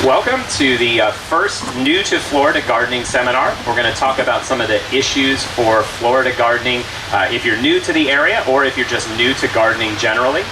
Welcome to the first New to Florida Gardening Seminar. We're going to talk about some of the issues for Florida gardening if you're new to the area or if you're just new to gardening generally.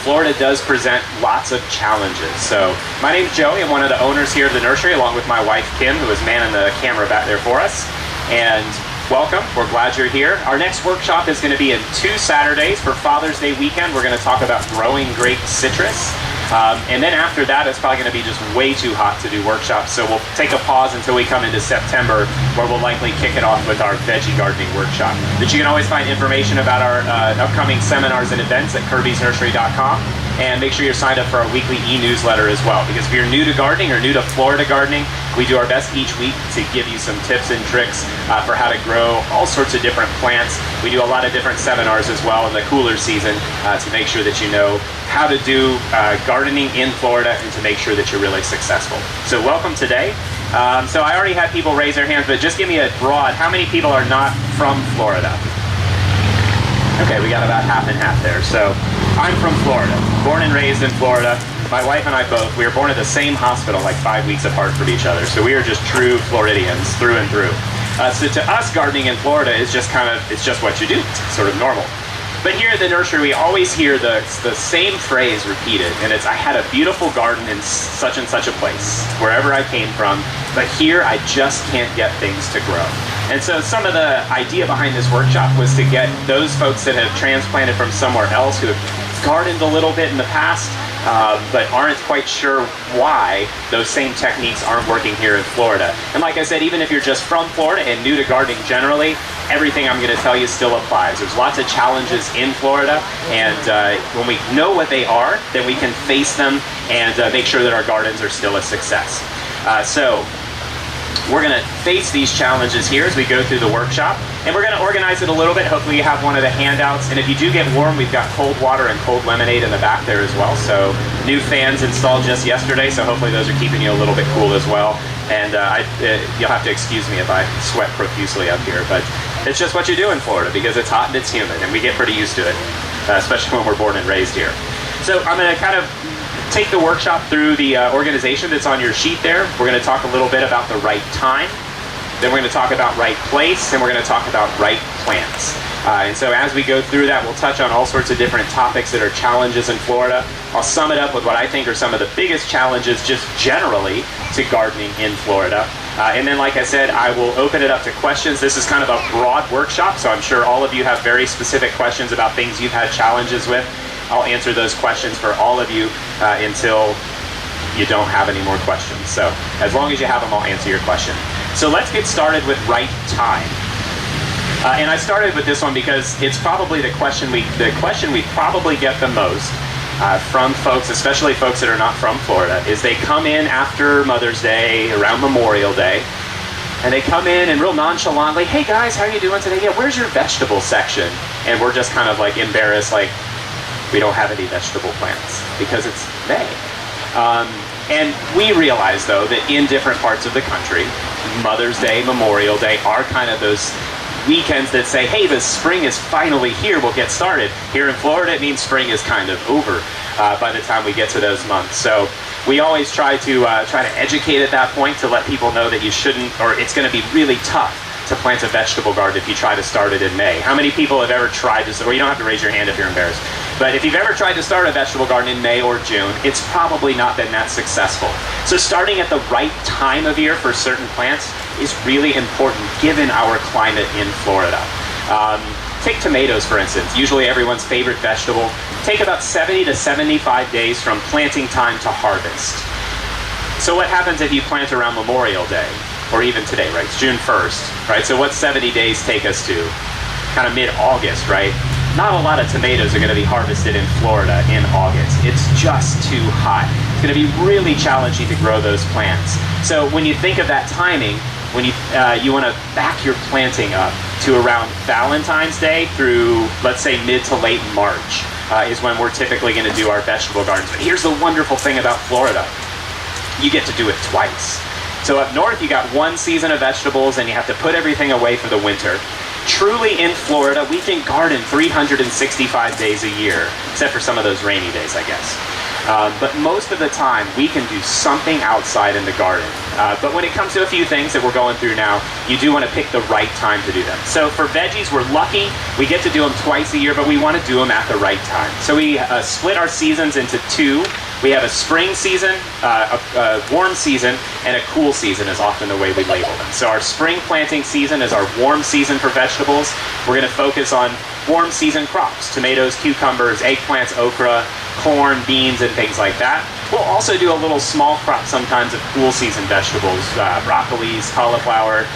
Florida does present lots of challenges. So my name's Joey. I'm one of the owners here of the nursery along with my wife Kim, who is manning the camera back there for us. And welcome. We're glad you're here. Our next workshop is going to be in 2 Saturdays for Father's Day weekend. We're going to talk about growing grape citrus. And then after that, it's probably going to be just way too hot to do workshops. So we'll take a pause until we come into September, where we'll likely kick it off with our veggie gardening workshop. But you can always find information about our upcoming seminars and events at kirbysnursery.com. And make sure you're signed up for our weekly e-newsletter as well. Because if you're new to gardening or new to Florida gardening, we do our best each week to give you some tips and tricks for how to grow all sorts of different plants. We do a lot of different seminars as well in the cooler season to make sure that you know how to do gardening in Florida and to make sure that you're really successful. So welcome today. So I already had people raise their hands, but just give me a broad, how many people are not from Florida? Okay, we got about half and half there. So I'm from Florida, born and raised in Florida. My wife and I both, we were born at the same hospital like 5 weeks apart from each other. So we are just true Floridians through and through. So to us, gardening in Florida is just it's just what you do. It's sort of normal. But here at the nursery, we always hear the same phrase repeated, and it's, I had a beautiful garden in such and such a place, wherever I came from, but here I just can't get things to grow. And so some of the idea behind this workshop was to get those folks that have transplanted from somewhere else, who have gardened a little bit in the past, but aren't quite sure why those same techniques aren't working here in Florida. And like I said, even if you're just from Florida and new to gardening generally, everything I'm going to tell you still applies. There's lots of challenges in Florida, and when we know what they are, then we can face them and make sure that our gardens are still a success. So we're going to face these challenges here as we go through the workshop, and we're going to organize it a little bit. Hopefully you have one of the handouts, and if you do get warm, we've got cold water and cold lemonade in the back there as well. So new fans installed just yesterday, so hopefully those are keeping you a little bit cool as well. And you'll have to excuse me if I sweat profusely up here, but it's just what you do in Florida because it's hot and it's humid, and we get pretty used to it, especially when we're born and raised here. So I'm going to kind of take the workshop through the organization that's on your sheet there. We're going to talk a little bit about the right time. Then we're going to talk about right place, and we're going to talk about right plants. And so as we go through that, we'll touch on all sorts of different topics that are challenges in Florida. I'll sum it up with what I think are some of the biggest challenges just generally to gardening in Florida. And then, like I said, I will open it up to questions. This is kind of a broad workshop, so I'm sure all of you have very specific questions about things you've had challenges with. I'll answer those questions for all of you until you don't have any more questions. So as long as you have them, I'll answer your question. So let's get started with right time. And I started with this one because it's probably the question we probably get the most from folks, especially folks that are not from Florida, is they come in after Mother's Day, around Memorial Day, and they come in and real nonchalantly, hey guys, how are you doing today? Yeah, where's your vegetable section? And we're just kind of like embarrassed, like, we don't have any vegetable plants because it's May. And we realize, though, that in different parts of the country, Mother's Day, Memorial Day are kind of those weekends that say, hey, the spring is finally here, we'll get started. Here in Florida, it means spring is kind of over by the time we get to those months. So we always try to educate at that point to let people know that you shouldn't, or it's going to be really tough to plant a vegetable garden if you try to start it in May. How many people have ever tried to, or you don't have to raise your hand if you're embarrassed, but if you've ever tried to start a vegetable garden in May or June, it's probably not been that successful. So starting at the right time of year for certain plants is really important given our climate in Florida. Take tomatoes, for instance, usually everyone's favorite vegetable. Take about 70 to 75 days from planting time to harvest. So what happens if you plant around Memorial Day? Or even today, right? It's June 1st, right? So what's 70 days take us to? Kind of mid-August, right? Not a lot of tomatoes are going to be harvested in Florida in August. It's just too hot. It's going to be really challenging to grow those plants. So when you think of that timing, when you want to back your planting up to around Valentine's Day through, let's say, mid to late March is when we're typically going to do our vegetable gardens. But here's the wonderful thing about Florida. You get to do it twice. So up north, you got one season of vegetables and you have to put everything away for the winter. Truly in Florida, we can garden 365 days a year, except for some of those rainy days, I guess. But most of the time, we can do something outside in the garden. But when it comes to a few things that we're going through now, you do want to pick the right time to do them. So for veggies, we're lucky. We get to do them twice a year, but we want to do them at the right time. So we split our seasons into two. We have a spring season, a warm season, and a cool season is often the way we label them. So our spring planting season is our warm season for vegetables. We're going to focus on warm season crops: tomatoes, cucumbers, eggplants, okra, corn, beans, and things like that. We'll also do a little small crop sometimes of cool season vegetables, broccolis, cauliflower,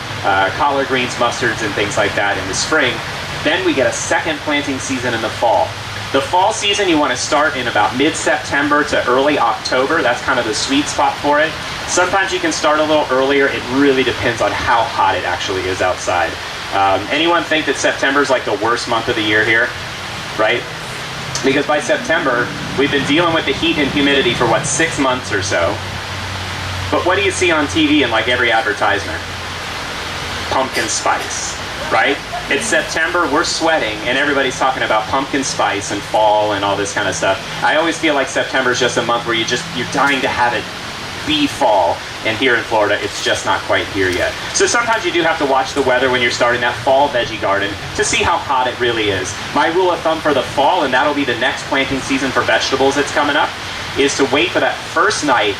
collard greens, mustards, and things like that in the spring. Then we get a second planting season in the fall. The fall season you want to start in about mid-September to early October. That's kind of the sweet spot for it. Sometimes you can start a little earlier. It really depends on how hot it actually is outside. Anyone think that September is like the worst month of the year here? Right? Because by September, we've been dealing with the heat and humidity for, 6 months or so. But what do you see on TV in like every advertisement? Pumpkin spice, right? It's September, we're sweating, and everybody's talking about pumpkin spice and fall and all this kind of stuff. I always feel like September is just a month where you're dying to have it be fall, and here in Florida, it's just not quite here yet. So sometimes you do have to watch the weather when you're starting that fall veggie garden to see how hot it really is. My rule of thumb for the fall, and that'll be the next planting season for vegetables that's coming up, is to wait for that first night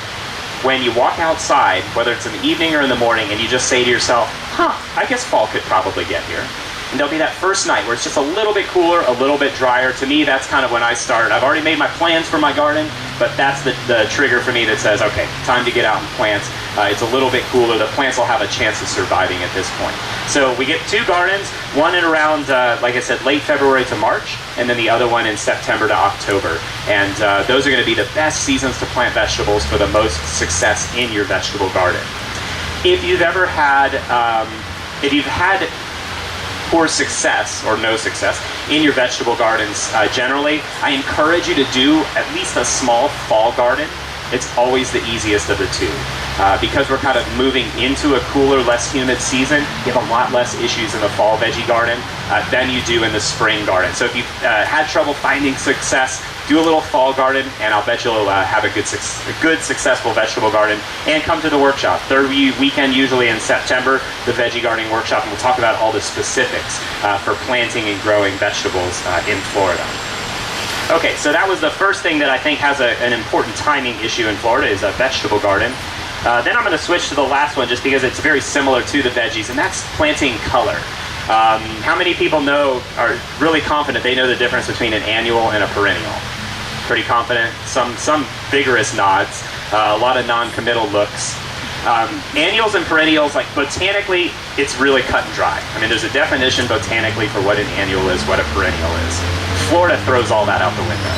when you walk outside, whether it's in the evening or in the morning, and you just say to yourself, I guess fall could probably get here. And there'll be that first night where it's just a little bit cooler, a little bit drier. To me, that's kind of when I start. I've already made my plans for my garden, but that's the trigger for me that says, okay, time to get out and plant. It's a little bit cooler. The plants will have a chance of surviving at this point. So we get two gardens, one in around, like I said, late February to March, and then the other one in September to October. And those are going to be the best seasons to plant vegetables for the most success in your vegetable garden. If you've ever had, poor success or no success in your vegetable gardens generally, I encourage you to do at least a small fall garden. It's always the easiest of the two. Because we're kind of moving into a cooler, less humid season, you have a lot less issues in the fall veggie garden than you do in the spring garden. So if you've had trouble finding success, do a little fall garden, and I'll bet you'll have a good, successful vegetable garden. And come to the workshop. Third weekend, usually in September, the veggie gardening workshop, and we'll talk about all the specifics for planting and growing vegetables in Florida. Okay, so that was the first thing that I think has an important timing issue in Florida, is a vegetable garden. Then I'm going to switch to the last one just because it's very similar to the veggies, and that's planting color. How many people are really confident they know the difference between an annual and a perennial? Pretty confident. Some vigorous nods. A lot of non-committal looks. Annuals and perennials, like botanically, it's really cut and dry. I mean, there's a definition botanically for what an annual is, what a perennial is. Florida throws all that out the window.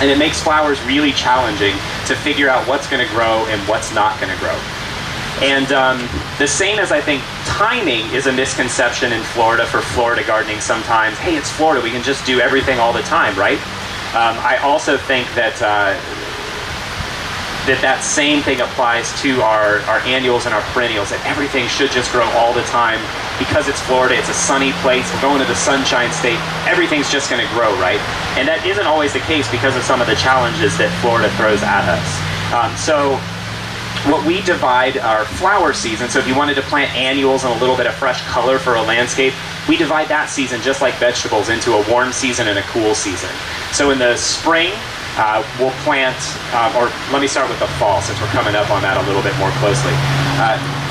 And it makes flowers really challenging to figure out what's going to grow and what's not going to grow. And the same as I think timing is a misconception in Florida for Florida gardening sometimes. Hey, it's Florida, we can just do everything all the time, right? I also think that that same thing applies to our annuals and our perennials, that everything should just grow all the time. Because it's Florida, it's a sunny place, we're going to the Sunshine State, everything's just going to grow, right? And that isn't always the case because of some of the challenges that Florida throws at us. So what we divide our flower season, so if you wanted to plant annuals and a little bit of fresh color for a landscape, we divide that season just like vegetables into a warm season and a cool season. So in the spring, we'll plant, or let me start with the fall since we're coming up on that a little bit more closely.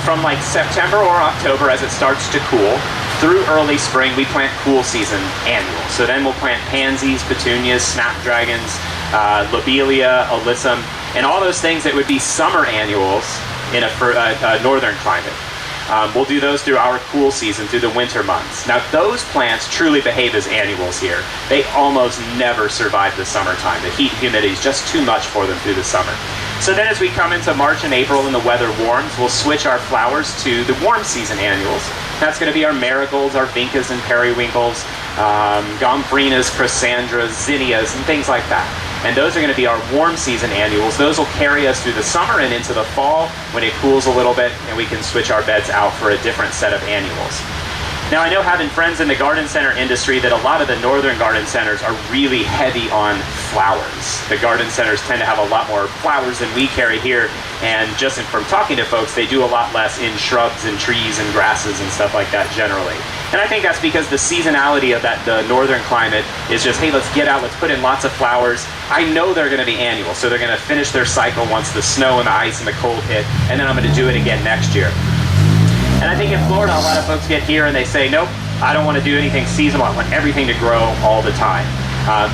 From like September or October as it starts to cool, through early spring we plant cool season annuals. So then we'll plant pansies, petunias, snapdragons, lobelia, alyssum, and all those things that would be summer annuals in a northern climate. We'll do those through our cool season, through the winter months. Now those plants truly behave as annuals here. They almost never survive the summertime. The heat and humidity is just too much for them through the summer. So then as we come into March and April and the weather warms, we'll switch our flowers to the warm season annuals. That's going to be our marigolds, our vincas and periwinkles, gomphrenas, chrysandras, zinnias, and things like that. And those are going to be our warm season annuals. Those will carry us through the summer and into the fall when it cools a little bit, and we can switch our beds out for a different set of annuals. Now, I know, having friends in the garden center industry, that a lot of the northern garden centers are really heavy on flowers. The garden centers tend to have a lot more flowers than we carry here, and just from talking to folks, they do a lot less in shrubs and trees and grasses and stuff like that generally. And I think that's because the seasonality of the northern climate is just, hey, let's get out, let's put in lots of flowers. I know they're going to be annual, so they're going to finish their cycle once the snow and the ice and the cold hit, and then I'm going to do it again next year. And I think in Florida, a lot of folks get here and they say, nope, I don't want to do anything seasonal. I want everything to grow all the time.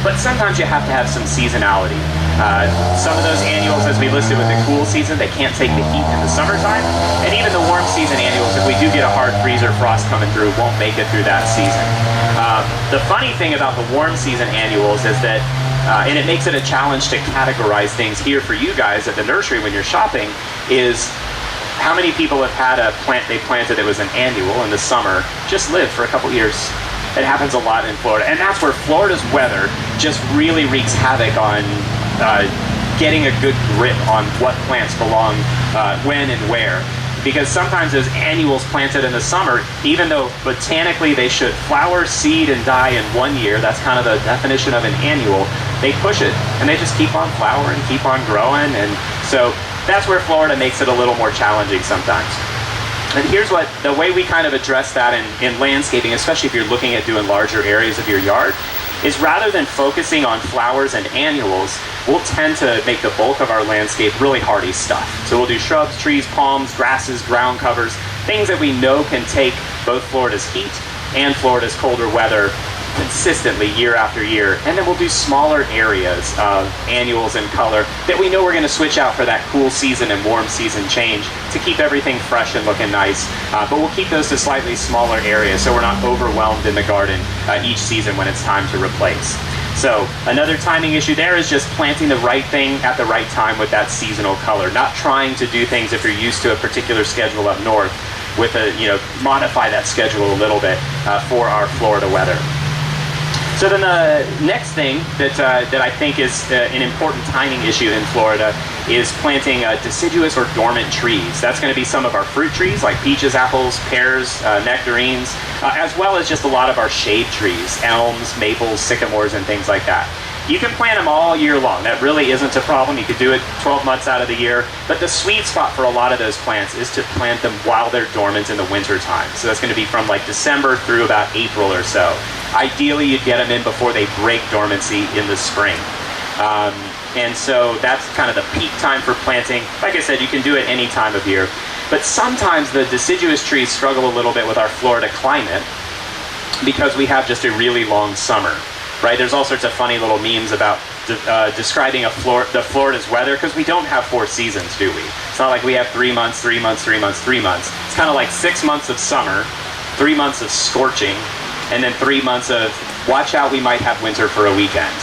But sometimes you have to have some seasonality. Some of those annuals, as we listed with the cool season, they can't take the heat in the summertime. And even the warm season annuals, if we do get a hard freeze or frost coming through, won't make it through that season. The funny thing about the warm season annuals is that, and it makes it a challenge to categorize things here for you guys at the nursery when you're shopping, is how many people have had a plant they planted that was an annual in the summer just live for a couple years? It happens a lot in Florida, and that's where Florida's weather just really wreaks havoc on getting a good grip on what plants belong when and where. Because sometimes those annuals planted in the summer, even though botanically they should flower, seed, and die in 1 year, that's kind of the definition of an annual, they push it, and they just keep on flowering, keep on growing, and so that's where Florida makes it a little more challenging sometimes. And here's the way we kind of address that in landscaping, especially if you're looking at doing larger areas of your yard, is rather than focusing on flowers and annuals, we'll tend to make the bulk of our landscape really hardy stuff. So we'll do shrubs, trees, palms, grasses, ground covers, things that we know can take both Florida's heat and Florida's colder weather consistently year after year. And then we'll do smaller areas of annuals and color that we know we're going to switch out for that cool season and warm season change to keep everything fresh and looking nice. But we'll keep those to slightly smaller areas so we're not overwhelmed in the garden each season when it's time to replace. So another timing issue there is just planting the right thing at the right time with that seasonal color, not trying to do things if you're used to a particular schedule up north with modify that schedule a little bit for our Florida weather. So then the next thing that I think is an important timing issue in Florida is planting deciduous or dormant trees. That's going to be some of our fruit trees like peaches, apples, pears, nectarines, as well as just a lot of our shade trees, elms, maples, sycamores, and things like that. You can plant them all year long. That really isn't a problem. You could do it 12 months out of the year. But the sweet spot for a lot of those plants is to plant them while they're dormant in the winter time. So that's going to be from like December through about April or so. Ideally, you'd get them in before they break dormancy in the spring. And so that's kind of the peak time for planting. Like I said, you can do it any time of year. But sometimes the deciduous trees struggle a little bit with our Florida climate because we have just a really long summer. Right? There's all sorts of funny little memes about describing Florida's weather, because we don't have 4 seasons, do we? It's not like we have 3 months, 3 months, 3 months, 3 months. It's kind of like 6 months of summer, 3 months of scorching, and then 3 months of watch out, we might have winter for a weekend.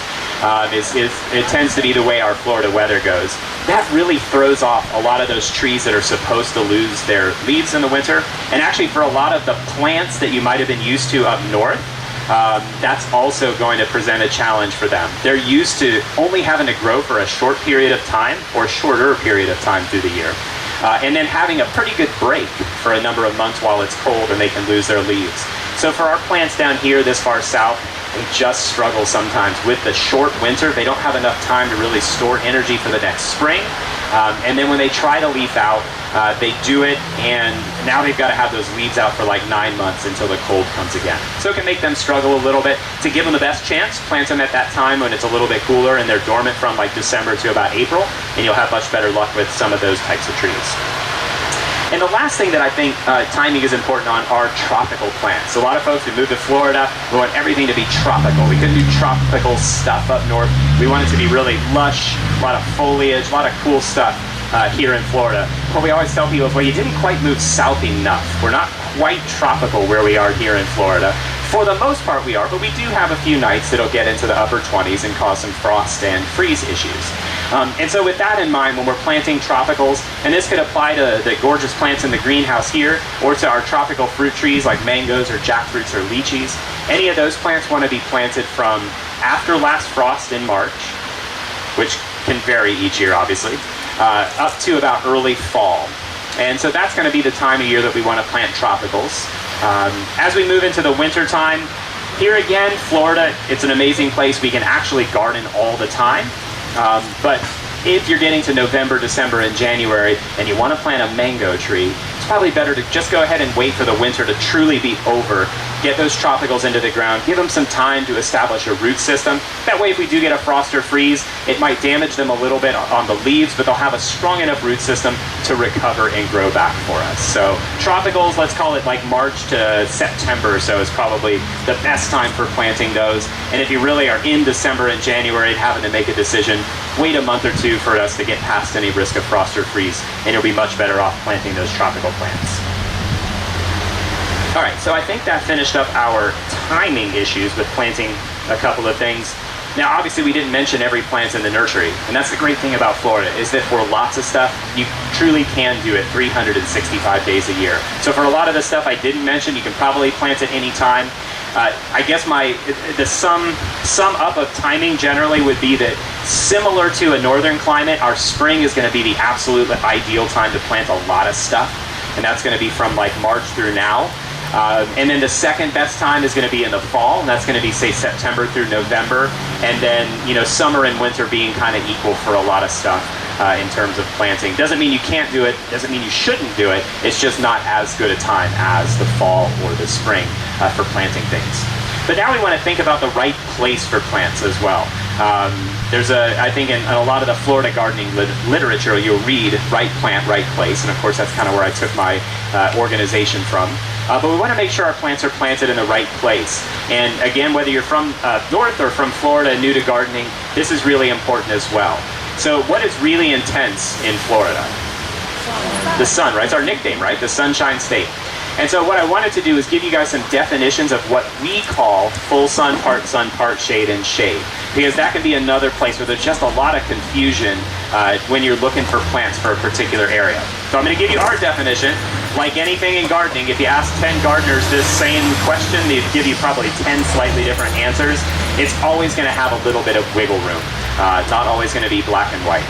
It tends to be the way our Florida weather goes. That really throws off a lot of those trees that are supposed to lose their leaves in the winter. And actually, for a lot of the plants that you might have been used to up north, that's also going to present a challenge for them. They're used to only having to grow for a short period of time or shorter period of time through the year. And then having a pretty good break for a number of months while it's cold and they can lose their leaves. So for our plants down here this far south, they just struggle sometimes with the short winter. They don't have enough time to really store energy for the next spring. And then when they try to leaf out, they do it, and now they've got to have those leaves out for like 9 months until the cold comes again. So it can make them struggle a little bit. To give them the best chance, plant them at that time when it's a little bit cooler and they're dormant from like December to about April, and you'll have much better luck with some of those types of trees. And the last thing that I think timing is important on are tropical plants. A lot of folks, we moved to Florida, we want everything to be tropical. We couldn't do tropical stuff up north. We want it to be really lush, a lot of foliage, a lot of cool stuff here in Florida. What we always tell people is, well, you didn't quite move south enough. We're not quite tropical where we are here in Florida. For the most part we are, but we do have a few nights that'll get into the upper 20s and cause some frost and freeze issues. And so with that in mind, when we're planting tropicals, and this could apply to the gorgeous plants in the greenhouse here, or to our tropical fruit trees like mangoes or jackfruits or lychees, any of those plants want to be planted from after last frost in March, which can vary each year obviously, up to about early fall. And so that's going to be the time of year that we want to plant tropicals. As we move into the winter time, here again, Florida, it's an amazing place. We can actually garden all the time. But if you're getting to November, December, and January, and you want to plant a mango tree, it's probably better to just go ahead and wait for the winter to truly be over. Get those tropicals into the ground, give them some time to establish a root system. That way, if we do get a frost or freeze, it might damage them a little bit on the leaves, but they'll have a strong enough root system to recover and grow back for us. So tropicals, let's call it like March to September or so, is probably the best time for planting those. And if you really are in December and January having to make a decision, wait a month or two for us to get past any risk of frost or freeze, and you'll be much better off planting those tropical plants. All right, so I think that finished up our timing issues with planting a couple of things. Now, obviously, we didn't mention every plant in the nursery, and that's the great thing about Florida, is that for lots of stuff, you truly can do it 365 days a year. So for a lot of the stuff I didn't mention, you can probably plant it any time. I guess the sum up of timing generally would be that similar to a northern climate, our spring is going to be the absolute ideal time to plant a lot of stuff, and that's going to be from like March through now. And then the second best time is going to be in the fall, and that's going to be, say, September through November. And then, summer and winter being kind of equal for a lot of stuff in terms of planting. Doesn't mean you can't do it, doesn't mean you shouldn't do it. It's just not as good a time as the fall or the spring for planting things. But now we want to think about the right place for plants as well. I think in a lot of the Florida gardening literature, you'll read right plant, right place. And of course, that's kind of where I took my organization from. But we want to make sure our plants are planted in the right place. And again, whether you're from north or from Florida, new to gardening, this is really important as well. So what is really intense in Florida? The sun, right? It's our nickname, right? The Sunshine State. And so what I wanted to do is give you guys some definitions of what we call full sun, part shade, and shade. Because that can be another place where there's just a lot of confusion when you're looking for plants for a particular area. So I'm going to give you our definition. Like anything in gardening, if you ask 10 gardeners this same question, they'd give you probably 10 slightly different answers. It's always going to have a little bit of wiggle room. It's not always going to be black and white.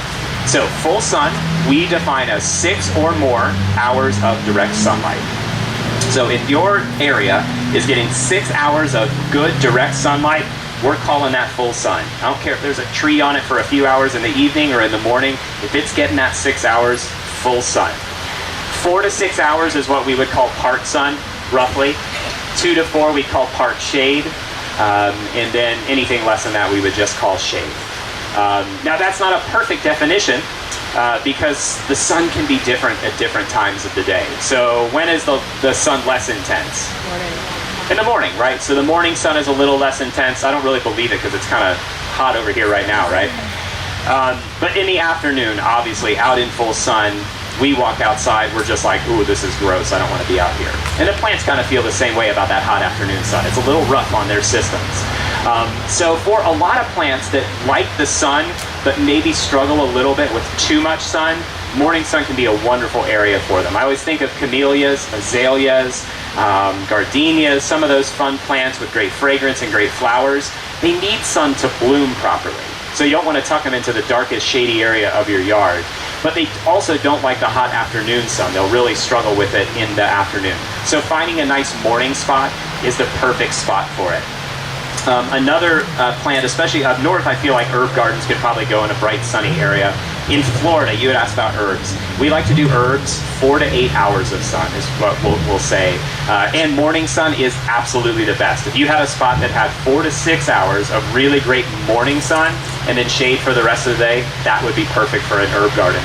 So full sun, we define as 6 or more hours of direct sunlight. So if your area is getting 6 hours of good direct sunlight, we're calling that full sun. I don't care if there's a tree on it for a few hours in the evening or in the morning. If it's getting that 6 hours, full sun. 4 to 6 hours is what we would call part sun, roughly. 2 to 4 we call part shade. And then anything less than that we would just call shade. Now that's not a perfect definition. Because the sun can be different at different times of the day. So when is the sun less intense? Morning. In the morning, right? So the morning sun is a little less intense. I don't really believe it because it's kind of hot over here right now, right? But in the afternoon, obviously, out in full sun, we walk outside, we're just like, ooh, this is gross, I don't want to be out here. And the plants kind of feel the same way about that hot afternoon sun. It's a little rough on their systems. So for a lot of plants that like the sun, but maybe struggle a little bit with too much sun, morning sun can be a wonderful area for them. I always think of camellias, azaleas, gardenias, some of those fun plants with great fragrance and great flowers. They need sun to bloom properly. So you don't want to tuck them into the darkest, shady area of your yard. But they also don't like the hot afternoon sun. They'll really struggle with it in the afternoon. So finding a nice morning spot is the perfect spot for it. Another plant, especially up north, I feel like herb gardens could probably go in a bright, sunny area. In Florida, you had asked about herbs. We like to do herbs 4 to 8 hours of sun is what we'll say. And morning sun is absolutely the best. If you had a spot that had 4 to 6 hours of really great morning sun and then shade for the rest of the day, that would be perfect for an herb garden.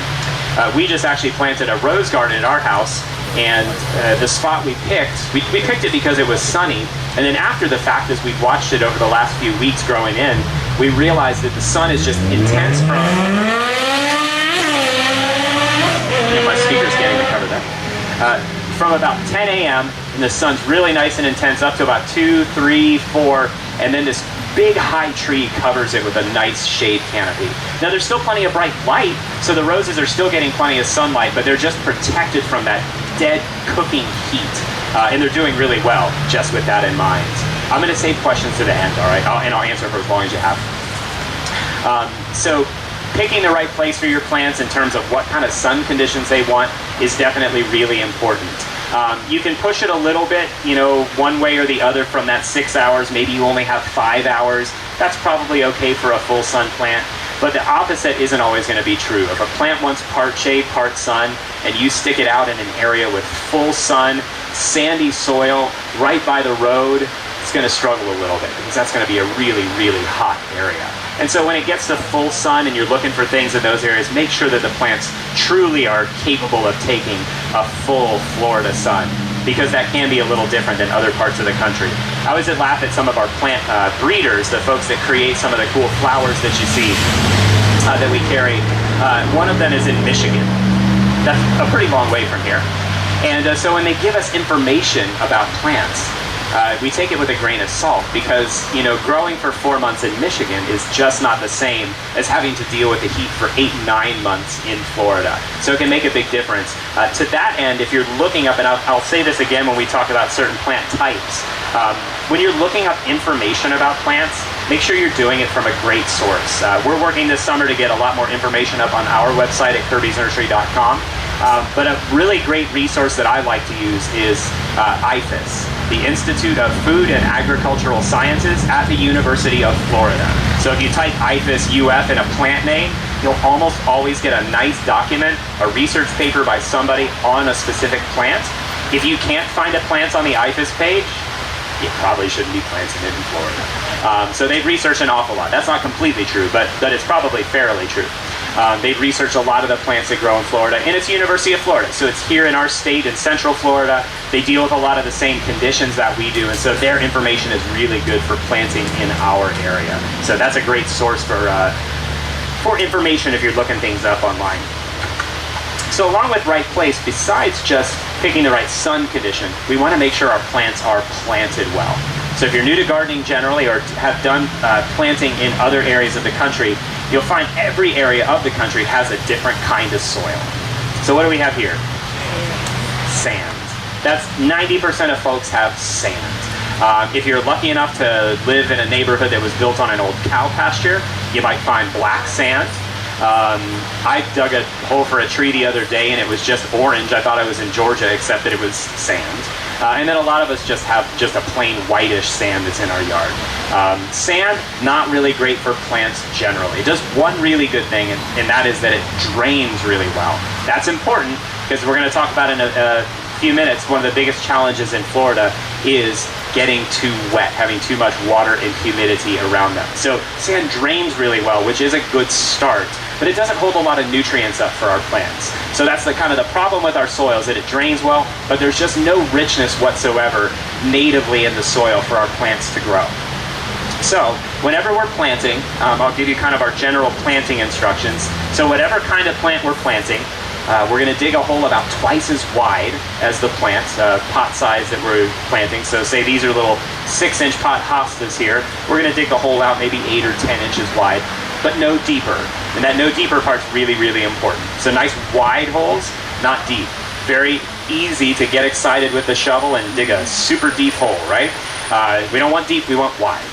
We just actually planted a rose garden in our house. And the spot we picked it because it was sunny. And then after the fact, as we've watched it over the last few weeks growing in, we realized that the sun is just intense from... my speaker's getting to cover that. From about 10 a.m., and the sun's really nice and intense up to about 2, 3, 4, and then this big high tree covers it with a nice shade canopy. Now there's still plenty of bright light, so the roses are still getting plenty of sunlight, but they're just protected from that dead cooking heat. And they're doing really well just with that in mind. I'm going to save questions to the end, all right? And I'll answer for as long as you have. So picking the right place for your plants in terms of what kind of sun conditions they want is definitely really important. You can push it a little bit, one way or the other from that 6 hours. Maybe you only have 5 hours. That's probably okay for a full sun plant. But the opposite isn't always going to be true. If a plant wants part shade, part sun, and you stick it out in an area with full sun, sandy soil, right by the road, it's going to struggle a little bit because that's going to be a really, really hot area. And so when it gets to full sun and you're looking for things in those areas, make sure that the plants truly are capable of taking a full Florida sun, because that can be a little different than other parts of the country. I always laugh at some of our plant breeders, the folks that create some of the cool flowers that you see that we carry. One of them is in Michigan. That's a pretty long way from here. And so when they give us information about plants, we take it with a grain of salt, because growing for 4 months in Michigan is just not the same as having to deal with the heat for 8-9 months in Florida. So it can make a big difference. To that end, if you're looking up, and I'll say this again when we talk about certain plant types, when you're looking up information about plants, make sure you're doing it from a great source. We're working this summer to get a lot more information up on our website at kirbysnursery.com. But a really great resource that I like to use is IFAS, the Institute of Food and Agricultural Sciences at the University of Florida. So if you type IFAS UF in a plant name, you'll almost always get a nice document, a research paper by somebody on a specific plant. If you can't find a plant on the IFAS page, you probably shouldn't be planting it in Florida. So they've researched an awful lot. That's not completely true, but it's probably fairly true. They've researched a lot of the plants that grow in Florida, and it's University of Florida, so it's here in our state in Central Florida. They deal with a lot of the same conditions that we do, and so their information is really good for planting in our area. So that's a great source for information if you're looking things up online. So along with right place, besides just picking the right sun condition, we want to make sure our plants are planted well. So if you're new to gardening generally, or have done planting in other areas of the country, you'll find every area of the country has a different kind of soil. So what do we have here? Sand. That's 90% of folks have sand. If you're lucky enough to live in a neighborhood that was built on an old cow pasture, you might find black sand. I dug a hole for a tree the other day and it was just orange. I thought I was in Georgia, except that it was sand. And then a lot of us just have just a plain whitish sand that's in our yard. Sand, not really great for plants generally. It does one really good thing, and that is that it drains really well. That's important because we're going to talk about in a few minutes, one of the biggest challenges in Florida is getting too wet, having too much water and humidity around them. So sand drains really well, which is a good start, but it doesn't hold a lot of nutrients up for our plants. So that's the kind of the problem with our soil, is that it drains well, but there's just no richness whatsoever natively in the soil for our plants to grow. So whenever we're planting, I'll give you kind of our general planting instructions. So whatever kind of plant we're planting, we're going to dig a hole about twice as wide as the plant, pot size that we're planting. So say these are little 6-inch pot hostas here. We're going to dig the hole out maybe 8 or 10 inches wide, but no deeper. And that no deeper part's really, really important. So nice wide holes, not deep. Very easy to get excited with the shovel and dig a super deep hole, right? We don't want deep, we want wide.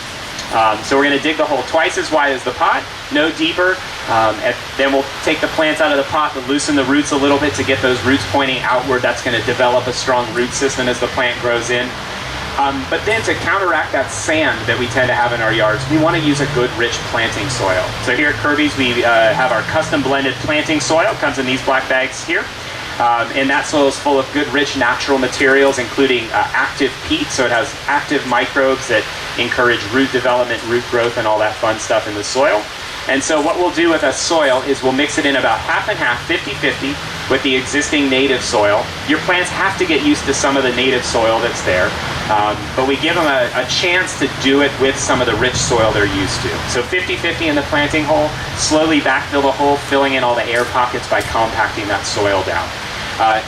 So we're going to dig the hole twice as wide as the pot, no deeper. And then we'll take the plants out of the pot to loosen the roots a little bit to get those roots pointing outward. That's going to develop a strong root system as the plant grows in. But then to counteract that sand that we tend to have in our yards, we want to use a good, rich planting soil. So here at Kirby's, we have our custom blended planting soil. It comes in these black bags here. And that soil is full of good, rich, natural materials, including active peat. So it has active microbes that encourage root development, root growth, and all that fun stuff in the soil. And so what we'll do with a soil is we'll mix it in about half and half, 50-50, with the existing native soil. Your plants have to get used to some of the native soil that's there, but we give them a chance to do it with some of the rich soil they're used to. So 50-50 in the planting hole, slowly backfill the hole, filling in all the air pockets by compacting that soil down.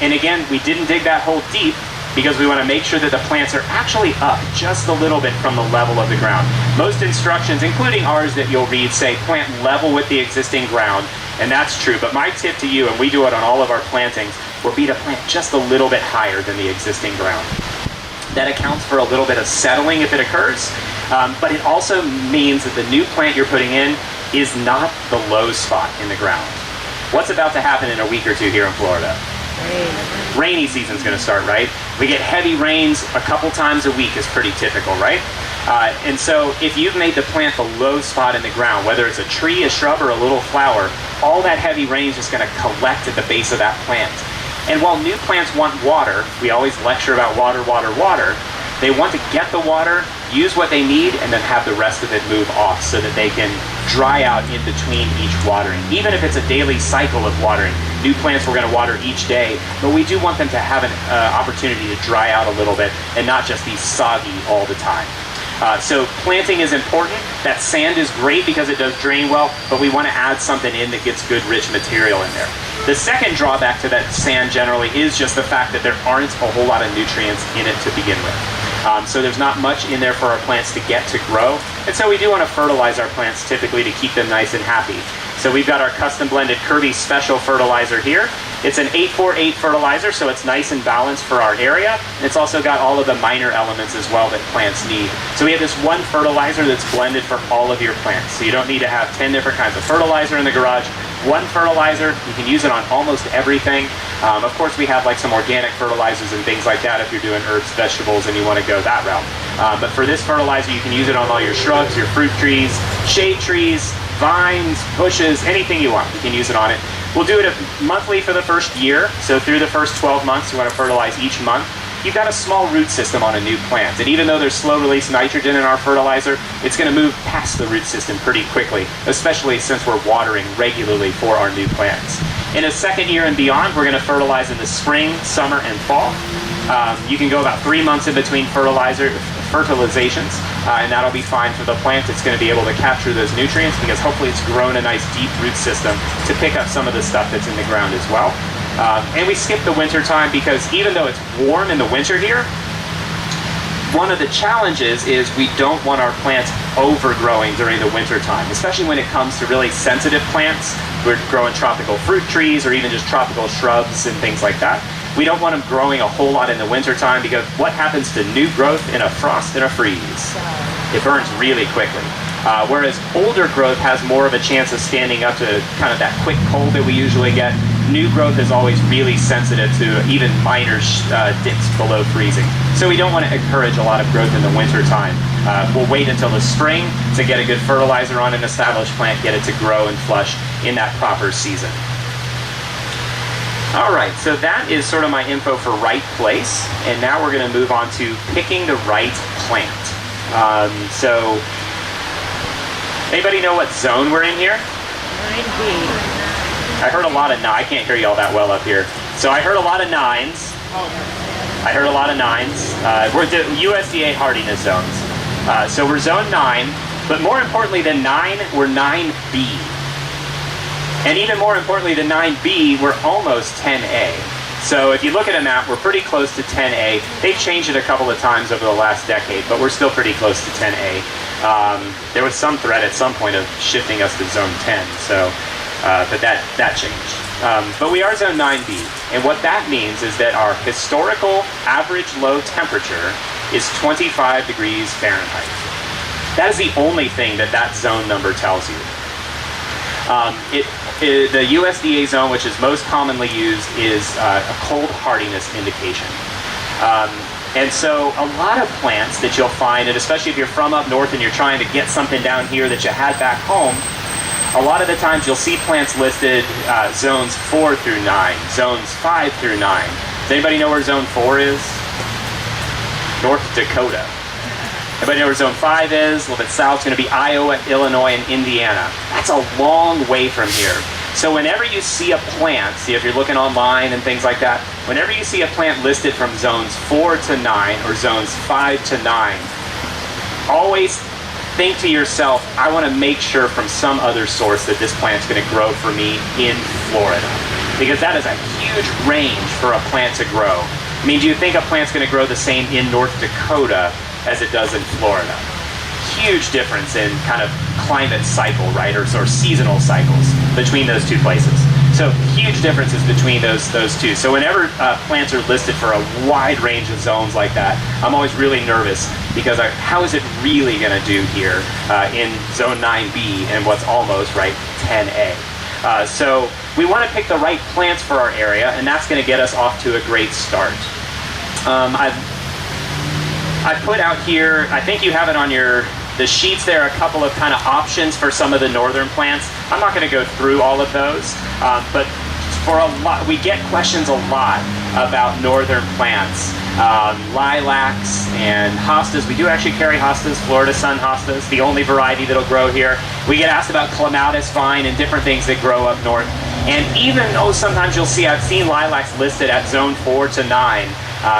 And again, we didn't dig that hole deep because we want to make sure that the plants are actually up just a little bit from the level of the ground. Most instructions, including ours that you'll read, say plant level with the existing ground, and that's true. But my tip to you, and we do it on all of our plantings, will be to plant just a little bit higher than the existing ground. That accounts for a little bit of settling if it occurs, but it also means that the new plant you're putting in is not the low spot in the ground. What's about to happen in a week or two here in Florida? Rainy season's going to start, right? We get heavy rains a couple times a week is pretty typical, right? And so if you've made the plant the low spot in the ground, whether it's a tree, a shrub, or a little flower, all that heavy rain is just going to collect at the base of that plant. And while new plants want water, we always lecture about water, water, water. They want to get the water, use what they need, and then have the rest of it move off so that they can dry out in between each watering. Even if it's a daily cycle of watering. New plants we're going to water each day, but we do want them to have an opportunity to dry out a little bit and not just be soggy all the time. So planting is important. That sand is great because it does drain well, but we want to add something in that gets good, rich material in there. The second drawback to that sand generally is just the fact that there aren't a whole lot of nutrients in it to begin with. So there's not much in there for our plants to get to grow. And so we do want to fertilize our plants typically to keep them nice and happy. So we've got our custom blended Kirby Special fertilizer here. It's an 8-4-8 fertilizer, so it's nice and balanced for our area. And it's also got all of the minor elements as well that plants need. So we have this one fertilizer that's blended for all of your plants. So you don't need to have 10 different kinds of fertilizer in the garage. One fertilizer, you can use it on almost everything. Of course, we have like some organic fertilizers and things like that if you're doing herbs, vegetables, and you want to go that route. But for this fertilizer, you can use it on all your shrubs, your fruit trees, shade trees, vines, bushes, anything you want. You can use it on it. We'll do it monthly for the first year. So through the first 12 months, you want to fertilize each month. You've got a small root system on a new plant. And even though there's slow release nitrogen in our fertilizer, it's going to move past the root system pretty quickly, especially since we're watering regularly for our new plants. In a second year and beyond, we're going to fertilize in the spring, summer, and fall. You can go about 3 months in between fertilizations, and that'll be fine for the plant. It's going to be able to capture those nutrients because hopefully it's grown a nice deep root system to pick up some of the stuff that's in the ground as well. And we skip the winter time because even though it's warm in the winter here, one of the challenges is we don't want our plants overgrowing during the winter time, especially when it comes to really sensitive plants. We're growing tropical fruit trees or even just tropical shrubs and things like that. We don't want them growing a whole lot in the winter time because what happens to new growth in a frost and a freeze? It burns really quickly. Whereas older growth has more of a chance of standing up to kind of that quick cold that we usually get. New growth is always really sensitive to even minor dips below freezing. So we don't want to encourage a lot of growth in the winter time. We'll wait until the spring to get a good fertilizer on an established plant, get it to grow and flush in that proper season. All right, so that is sort of my info for right place. And now we're going to move on to picking the right plant. So anybody know what zone we're in here? 9B. I heard a lot of I can't hear y'all that well up here. So I heard a lot of 9s. I heard a lot of 9s. We're the USDA hardiness zones. So we're zone 9, but more importantly than 9, we're 9B. And even more importantly than 9B, we're almost 10A. So if you look at a map, we're pretty close to 10A. They've changed it a couple of times over the last decade, but we're still pretty close to 10A. There was some threat at some point of shifting us to zone 10, so, but that changed. But we are zone 9B, and what that means is that our historical average low temperature is 25 degrees Fahrenheit. That is the only thing that zone number tells you. The USDA zone, which is most commonly used, is a cold hardiness indication. And so a lot of plants that you'll find, and especially if you're from up north and you're trying to get something down here that you had back home, a lot of the times you'll see plants listed zones 4 through 9, zones 5 through 9. Does anybody know where zone 4 is? North Dakota. Everybody know where zone 5 is? A little bit south, it's going to be Iowa, Illinois, and Indiana. That's a long way from here. So whenever you see a plant, see if you're looking online and things like that, whenever you see a plant listed from zones 4 to 9 or zones 5 to 9, always think to yourself, I want to make sure from some other source that this plant's going to grow for me in Florida. Because that is a huge range for a plant to grow. I mean, do you think a plant's going to grow the same in North Dakota as it does in Florida? Huge difference in kind of climate cycle, right, or seasonal cycles between those two places. So huge differences between those two. So whenever plants are listed for a wide range of zones like that, I'm always really nervous because how is it really going to do here in zone 9B and what's almost, right, 10A? So we want to pick the right plants for our area, and that's going to get us off to a great start. I've put out here, I think you have it on the sheets there, a couple of kind of options for some of the northern plants. I'm not going to go through all of those, but for a lot, we get questions a lot about northern plants. Lilacs and hostas. We do actually carry hostas, Florida sun hostas, the only variety that'll grow here. We get asked about clematis vine and different things that grow up north. And even though sometimes you'll see, I've seen lilacs listed at zone 4 to 9,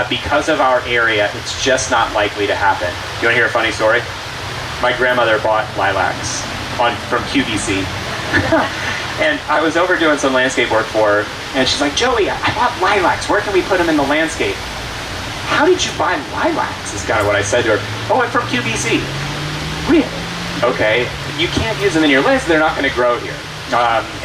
because of our area, it's just not likely to happen. You want to hear a funny story? My grandmother bought lilacs from QVC. And I was over doing some landscape work for her, and she's like, Joey, I bought lilacs. Where can we put them in the landscape? How did you buy lilacs? Is kind of what I said to her. Oh, I'm from QVC. Really? Okay. You can't use them in your list. They're not going to grow here.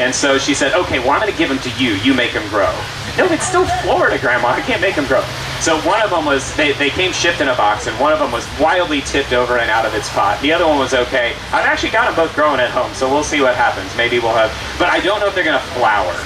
And so she said, okay, well, I'm going to give them to you. You make them grow. No, it's still Florida, Grandma. I can't make them grow. So one of them was, they came shipped in a box, and one of them was wildly tipped over and out of its pot. The other one was okay. I've actually got them both growing at home, so we'll see what happens. Maybe we'll have, but I don't know if they're going to flower.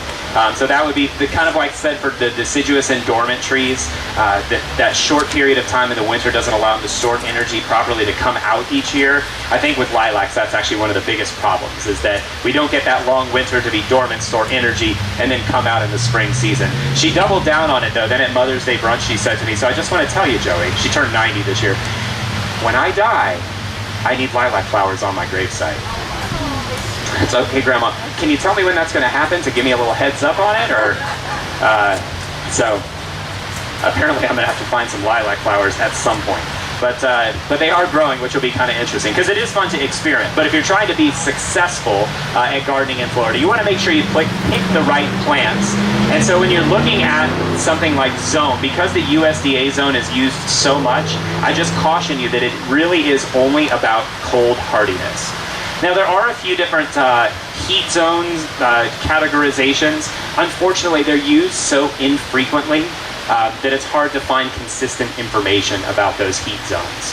So that would be the kind of like I said for the deciduous and dormant trees, that short period of time in the winter doesn't allow them to store energy properly to come out each year. I think with lilacs, that's actually one of the biggest problems, is that we don't get that long winter to be dormant, store energy, and then come out in the spring season. She doubled down on it though. Then at Mother's Day brunch, she said to me, so I just want to tell you, Joey, she turned 90 this year, when I die, I need lilac flowers on my gravesite. It's okay, Grandma. Can you tell me when that's going to happen to give me a little heads up on it? Or so apparently I'm going to have to find some lilac flowers at some point. But they are growing, which will be kind of interesting because it is fun to experiment. But if you're trying to be successful at gardening in Florida, you want to make sure you pick the right plants. And so when you're looking at something like zone, because the USDA zone is used so much, I just caution you that it really is only about cold hardiness. Now, there are a few different heat zones, categorizations. Unfortunately, they're used so infrequently that it's hard to find consistent information about those heat zones.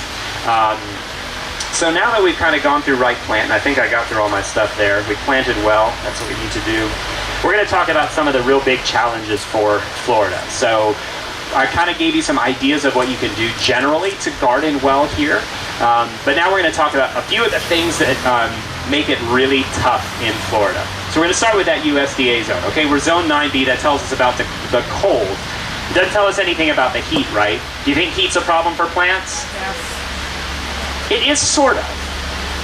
So now that we've kind of gone through right plant, and I think I got through all my stuff there, we planted well, that's what we need to do. We're going to talk about some of the real big challenges for Florida. So I kind of gave you some ideas of what you can do generally to garden well here. But now we're going to talk about a few of the things that make it really tough in Florida. So we're going to start with that USDA zone. Okay, we're zone 9B. That tells us about the cold. It doesn't tell us anything about the heat, right? Do you think heat's a problem for plants? Yes. It is sort of.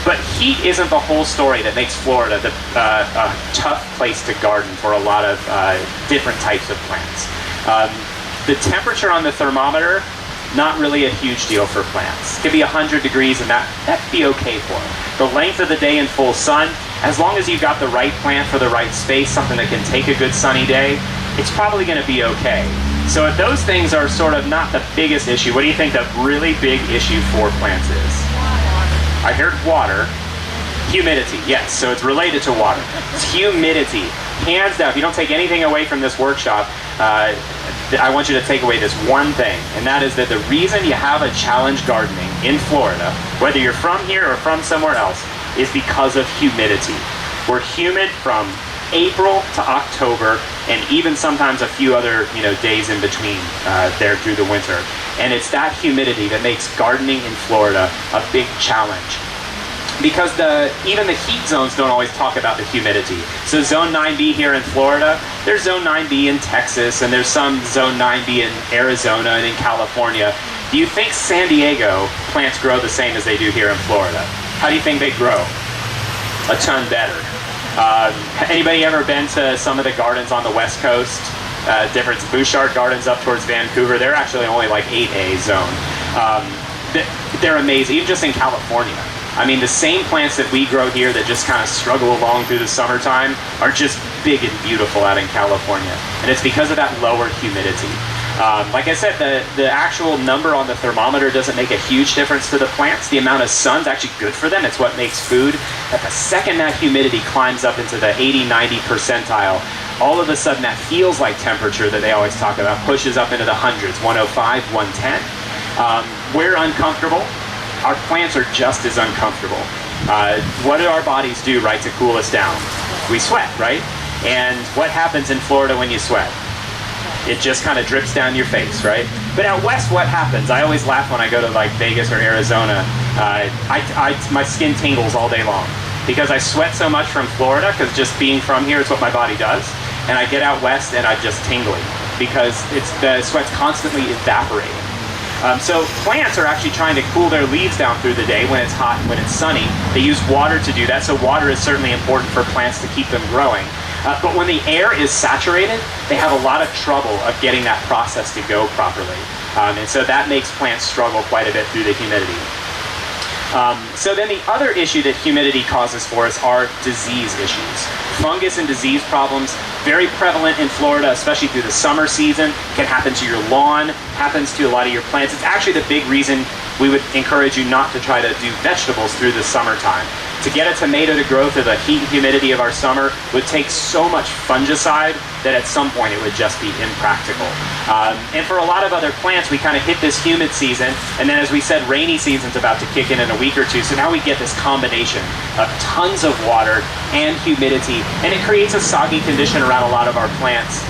But heat isn't the whole story that makes Florida a tough place to garden for a lot of different types of plants. The temperature on the thermometer, not really a huge deal for plants. It could be 100 degrees and that'd be okay for them. The length of the day in full sun, as long as you've got the right plant for the right space, something that can take a good sunny day, it's probably going to be okay. So if those things are sort of not the biggest issue, what do you think the really big issue for plants is? I heard water. Humidity, yes, so it's related to water. It's humidity. Hands down, if you don't take anything away from this workshop, I want you to take away this one thing, and that is that the reason you have a challenge gardening in Florida, whether you're from here or from somewhere else, is because of humidity. We're humid from April to October, and even sometimes a few other days in between there through the winter. And it's that humidity that makes gardening in Florida a big challenge. Because even the heat zones don't always talk about the humidity. So zone 9B here in Florida, there's zone 9B in Texas, and there's some zone 9B in Arizona and in California. Do you think San Diego plants grow the same as they do here in Florida? How do you think they grow? A ton better. Anybody ever been to some of the gardens on the West Coast? Different Bouchard Gardens up towards Vancouver, they're actually only like 8A zone. They're amazing, even just in California. I mean, the same plants that we grow here that just kind of struggle along through the summertime are just big and beautiful out in California. And it's because of that lower humidity. Like I said, the actual number on the thermometer doesn't make a huge difference to the plants. The amount of sun's actually good for them. It's what makes food. But the second that humidity climbs up into the 80, 90 percentile, all of a sudden that feels like temperature that they always talk about pushes up into the hundreds, 105, 110. We're uncomfortable. Our plants are just as uncomfortable. What do our bodies do, right, to cool us down? We sweat, right? And what happens in Florida when you sweat? It just kind of drips down your face, right? But out west, what happens? I always laugh when I go to like Vegas or Arizona. My skin tingles all day long because I sweat so much from Florida, because just being from here is what my body does. And I get out west and I'm just tingling because the sweat's constantly evaporating. So plants are actually trying to cool their leaves down through the day when it's hot and when it's sunny. They use water to do that, so water is certainly important for plants to keep them growing. But when the air is saturated, they have a lot of trouble of getting that process to go properly. And so that makes plants struggle quite a bit through the humidity. So then the other issue that humidity causes for us are disease issues. Fungus and disease problems, very prevalent in Florida, especially through the summer season. Can happen to your lawn, happens to a lot of your plants. It's actually the big reason we would encourage you not to try to do vegetables through the summertime. To get a tomato to grow through the heat and humidity of our summer would take so much fungicide that at some point it would just be impractical. And for a lot of other plants, we kind of hit this humid season, and then as we said, rainy season's about to kick in a week or two, so now we get this combination of tons of water and humidity, and it creates a soggy condition around a lot of our plants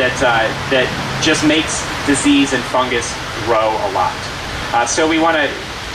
that just makes disease and fungus grow a lot. So we want to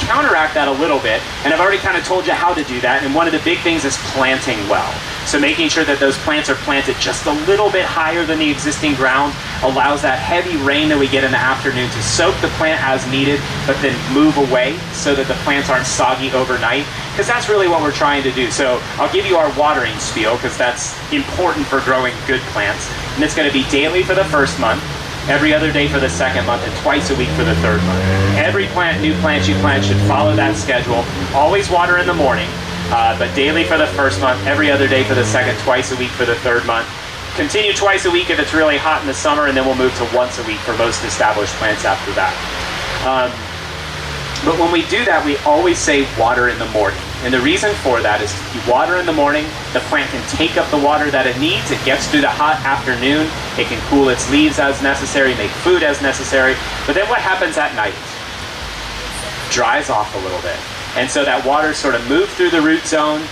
counteract that a little bit, and I've already kind of told you how to do that, and one of the big things is planting well. So making sure that those plants are planted just a little bit higher than the existing ground allows that heavy rain that we get in the afternoon to soak the plant as needed, but then move away so that the plants aren't soggy overnight, because that's really what we're trying to do. So I'll give you our watering spiel, because that's important for growing good plants, and it's going to be daily for the first month, every other day for the second month, and twice a week for the third month. Every new plant you plant should follow that schedule. Always water in the morning, but daily for the first month, every other day for the second, twice a week for the third month. Continue twice a week if it's really hot in the summer, and then we'll move to once a week for most established plants after that. But when we do that, we always say water in the morning. And the reason for that is if you water in the morning, the plant can take up the water that it needs. It gets through the hot afternoon. It can cool its leaves as necessary, make food as necessary. But then what happens at night? Dries off a little bit. And so that water sort of moves through the root zone.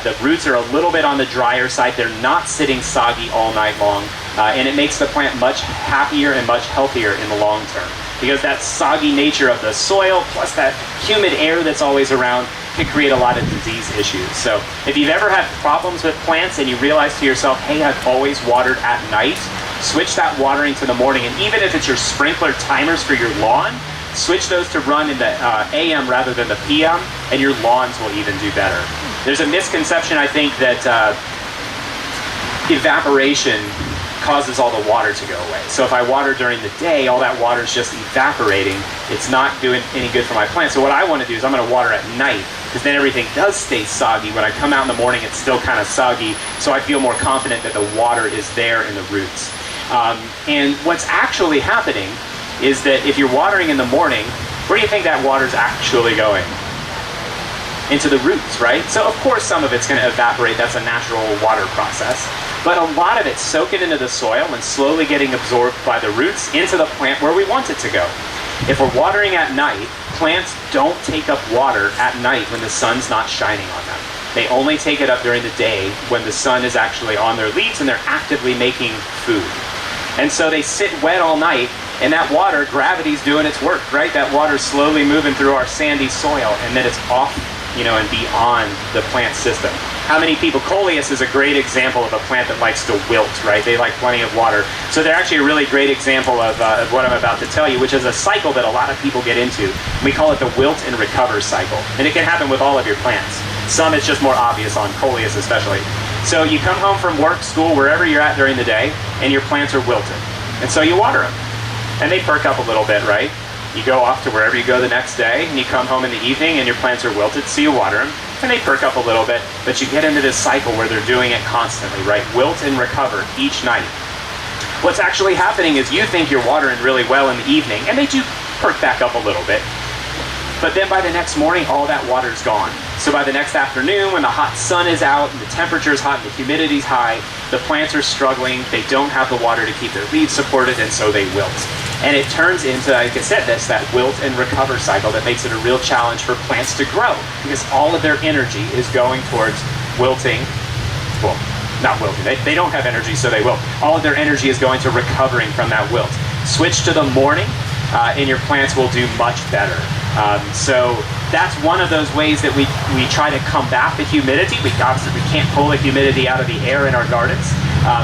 The roots are a little bit on the drier side. They're not sitting soggy all night long. And it makes the plant much happier and much healthier in the long term. Because that soggy nature of the soil, plus that humid air that's always around, can create a lot of disease issues. So if you've ever had problems with plants and you realize to yourself, hey, I've always watered at night, switch that watering to the morning. And even if it's your sprinkler timers for your lawn, switch those to run in the AM rather than the PM, and your lawns will even do better. There's a misconception, I think, that evaporation causes all the water to go away. So if I water during the day, all that water is just evaporating. It's not doing any good for my plant. So what I want to do is I'm going to water at night, because then everything does stay soggy. When I come out in the morning, it's still kind of soggy, so I feel more confident that the water is there in the roots. And what's actually happening is that if you're watering in the morning, where do you think that water's actually going? Into the roots, right? So of course some of it's going to evaporate. That's a natural water process. But a lot of it's soaking into the soil and slowly getting absorbed by the roots into the plant where we want it to go. If we're watering at night, plants don't take up water at night when the sun's not shining on them. They only take it up during the day when the sun is actually on their leaves and they're actively making food. And so they sit wet all night, and that water, gravity's doing its work, right? That water's slowly moving through our sandy soil, and then it's off, and beyond the plant system. How many people, Coleus is a great example of a plant that likes to wilt, right? They like plenty of water. So they're actually a really great example of what I'm about to tell you, which is a cycle that a lot of people get into. We call it the wilt and recover cycle. And it can happen with all of your plants. Some it's just more obvious on Coleus especially. So you come home from work, school, wherever you're at during the day, and your plants are wilted. And so you water them. And they perk up a little bit, right? You go off to wherever you go the next day, and you come home in the evening, and your plants are wilted, so you water them, and they perk up a little bit, but you get into this cycle where they're doing it constantly, right? Wilt and recover each night. What's actually happening is you think you're watering really well in the evening, and they do perk back up a little bit, but then by the next morning, all that water's gone. So by the next afternoon, when the hot sun is out, and the temperature's hot, and the humidity's high, the plants are struggling, they don't have the water to keep their leaves supported, and so they wilt. And it turns into, like I said, that wilt and recover cycle that makes it a real challenge for plants to grow, because all of their energy is going towards wilting, not wilting, they don't have energy, so they wilt. All of their energy is going to recovering from that wilt. Switch to the morning, and your plants will do much better. So that's one of those ways that we try to combat the humidity. Obviously we can't pull the humidity out of the air in our gardens,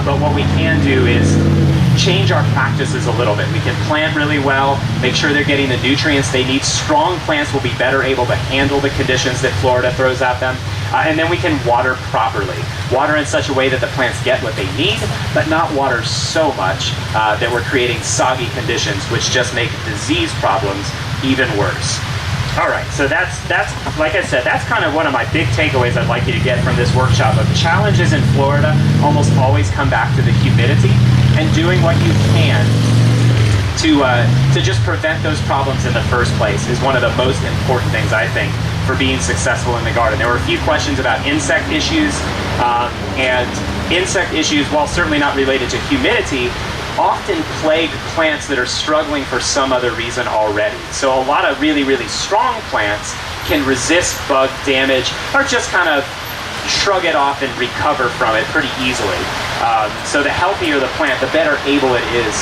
but what we can do is change our practices a little bit. We can plant really well, make sure they're getting the nutrients they need. Strong plants will be better able to handle the conditions that Florida throws at them. And then we can water properly. Water in such a way that the plants get what they need, but not water so much that we're creating soggy conditions, which just make disease problems even worse. All right, so that's like I said, that's kind of one of my big takeaways I'd like you to get from this workshop. Of challenges in Florida almost always come back to the humidity, and doing what you can to just prevent those problems in the first place is one of the most important things, I think, for being successful in the garden. There were a few questions about insect issues, and insect issues, while certainly not related to humidity, often plague plants that are struggling for some other reason already. So a lot of really, really strong plants can resist bug damage or just kind of shrug it off and recover from it pretty easily. So the healthier the plant, the better able it is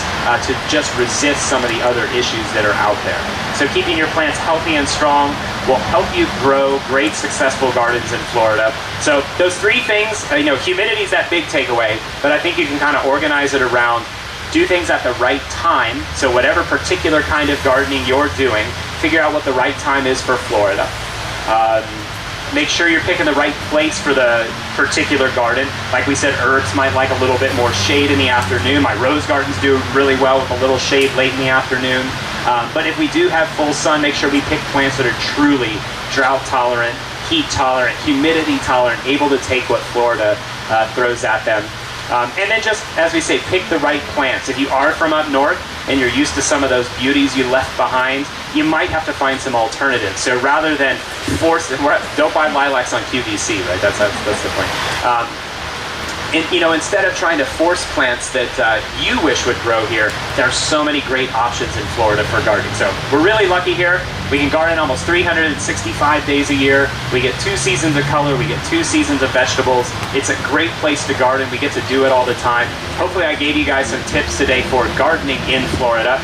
to just resist some of the other issues that are out there. So keeping your plants healthy and strong will help you grow great, successful gardens in Florida. So those three things, humidity is that big takeaway, but I think you can kind of organize it around do things at the right time. So whatever particular kind of gardening you're doing, figure out what the right time is for Florida. Make sure you're picking the right place for the particular garden. Like we said, herbs might like a little bit more shade in the afternoon. My rose gardens do really well with a little shade late in the afternoon. But if we do have full sun, make sure we pick plants that are truly drought tolerant, heat tolerant, humidity tolerant, able to take what Florida throws at them. And then just, as we say, pick the right plants. If you are from up north and you're used to some of those beauties you left behind, you might have to find some alternatives. So rather than force them, don't buy lilacs on QVC, right? That's the point. Instead of trying to force plants that you wish would grow here, there are so many great options in Florida for gardening. So we're really lucky here. We can garden almost 365 days a year. We get 2 seasons of color. We get 2 seasons of vegetables. It's a great place to garden. We get to do it all the time. Hopefully I gave you guys some tips today for gardening in Florida.